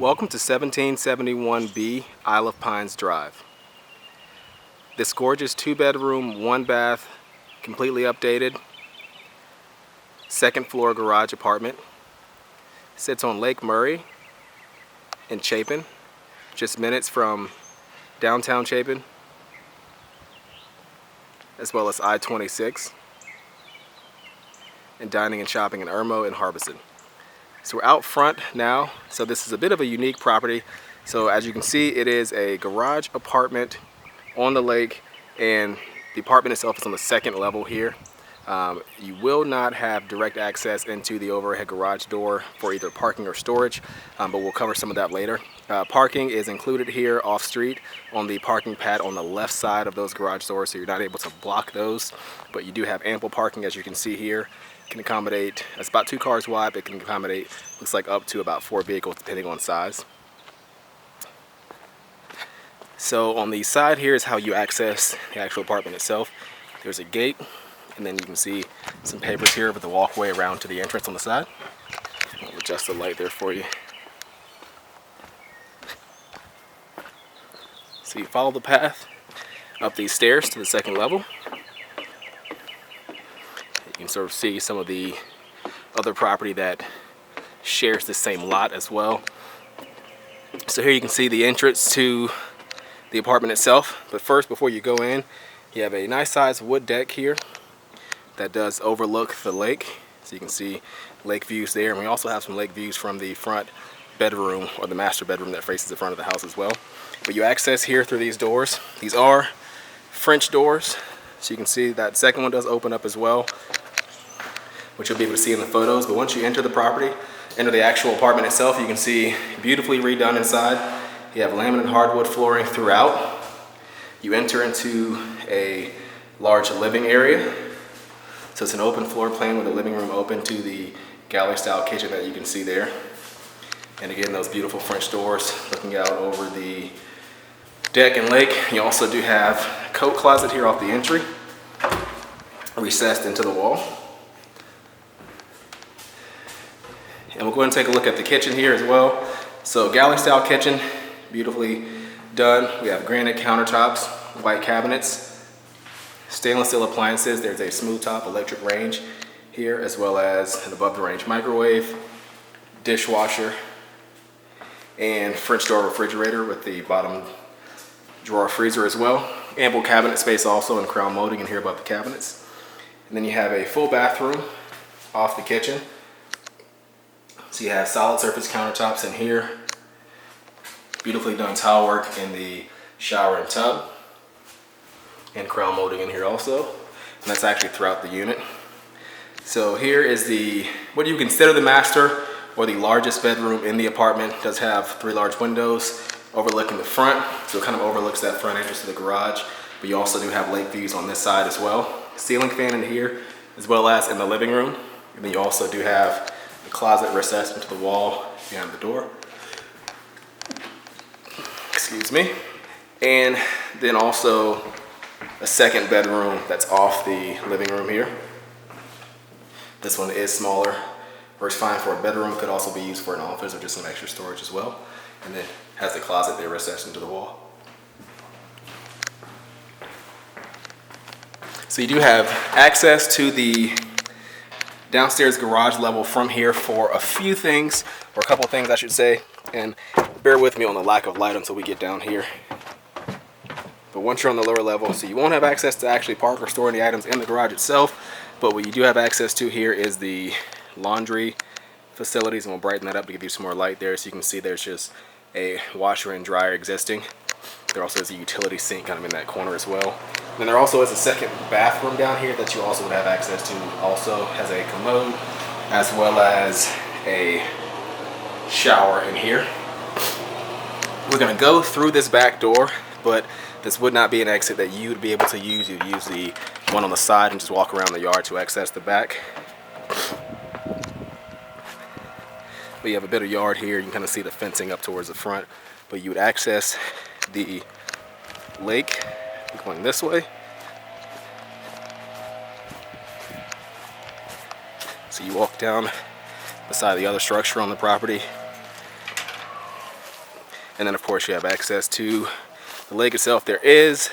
Welcome to 1771B Isle of Pines Drive. This gorgeous 2-bedroom, 1-bath, completely updated, second floor garage apartment sits on Lake Murray in Chapin, just minutes from Downtown Chapin, as well as I-26, and dining and shopping in Irmo and Harbison. So we're out front now, so this is a bit of a unique property. So as you can see, it is a garage apartment on the lake, and the apartment itself is on the second level here. You will not have direct access into the overhead garage door for either parking or storage, but we'll cover some of that later. Parking is included here off street on the parking pad on the left side of those garage doors, so you're not able to block those, but you do have ample parking, as you can see here. Can accommodate, it's about 2 cars wide, but it can accommodate, looks like up to about 4 vehicles depending on size. So on the side here is how you access the actual apartment itself. There's a gate, and then you can see some papers here with the walkway around to the entrance on the side. I'll adjust the light there for you. So you follow the path up these stairs to the second level. You can sort of see some of the other property that shares the same lot as well. So here you can see the entrance to the apartment itself. But first, before you go in, you have a nice sized wood deck here that does overlook the lake. So you can see lake views there. And we also have some lake views from the front bedroom, or the master bedroom that faces the front of the house as well. But you access here through these doors. These are French doors. So you can see that second one does open up as well, which you'll be able to see in the photos. But once you enter the property, enter the actual apartment itself, you can see beautifully redone inside. You have laminate hardwood flooring throughout. You enter into a large living area. So it's an open floor plan with a living room open to the galley style kitchen that you can see there. And again, those beautiful French doors looking out over the deck and lake. You also do have a coat closet here off the entry, recessed into the wall. And we'll go ahead and take a look at the kitchen here as well. So galley style kitchen, beautifully done. We have granite countertops, white cabinets, stainless steel appliances. There's a smooth top electric range here, as well as an above the range microwave, dishwasher, and French door refrigerator with the bottom drawer freezer as well. Ample cabinet space also, and crown molding in here above the cabinets. And then you have a full bathroom off the kitchen. So you have solid surface countertops in here, beautifully done tile work in the shower and tub, and crown molding in here also. And that's actually throughout the unit. So here is what you consider the master or the largest bedroom in the apartment. It does have 3 large windows overlooking the front, so it kind of overlooks that front entrance to the garage. But you also do have lake views on this side as well. Ceiling fan in here, as well as in the living room. And then you also do have the closet recessed into the wall behind the door. Excuse me. And then also a second bedroom that's off the living room here. This one is smaller, works fine for a bedroom, could also be used for an office or just some extra storage as well. And then has the closet there recessed into the wall. So you do have access to the downstairs garage level from here for a few things, or a couple of things I should say, and bear with me on the lack of light until we get down here. But once you're on the lower level, so you won't have access to actually park or store any items in the garage itself, but what you do have access to here is the laundry facilities, and we'll brighten that up to give you some more light there. So you can see there's just a washer and dryer existing. There also is a utility sink kind of in that corner as well. And there also is a second bathroom down here that you also would have access to. Also has a commode as well as a shower in here. We're going to go through this back door, but this would not be an exit that you would be able to use. You'd use the one on the side and just walk around the yard to access the back. But you have a bit of yard here. You can kind of see the fencing up towards the front, but you would access the lake going this way. So you walk down beside the other structure on the property, And then of course you have access to the lake itself. There is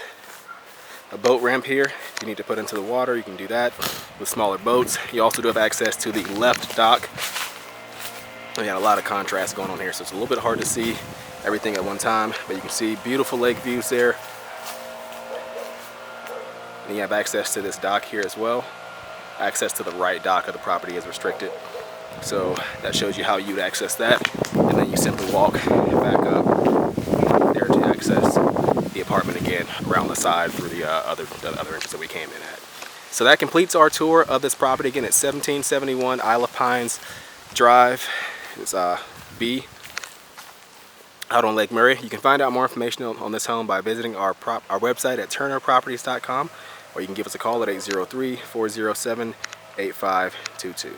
a boat ramp here. If you need to put into the water, you can do that with smaller boats. You also do have access to the left dock. We got a lot of contrast going on here, so it's a little bit hard to see everything at one time, but you can see beautiful lake views there. And you have access to this dock here as well. Access to the right dock of the property is restricted, so that shows you how you'd access that. And then you simply walk back up there to access the apartment again around the side through the other entrance that we came in at. So that completes our tour of this property. Again, it's 1771 Isle of Pines Drive. It's B out on Lake Murray. You can find out more information on this home by visiting our website at turnerproperties.com, or you can give us a call at 803-407-8522.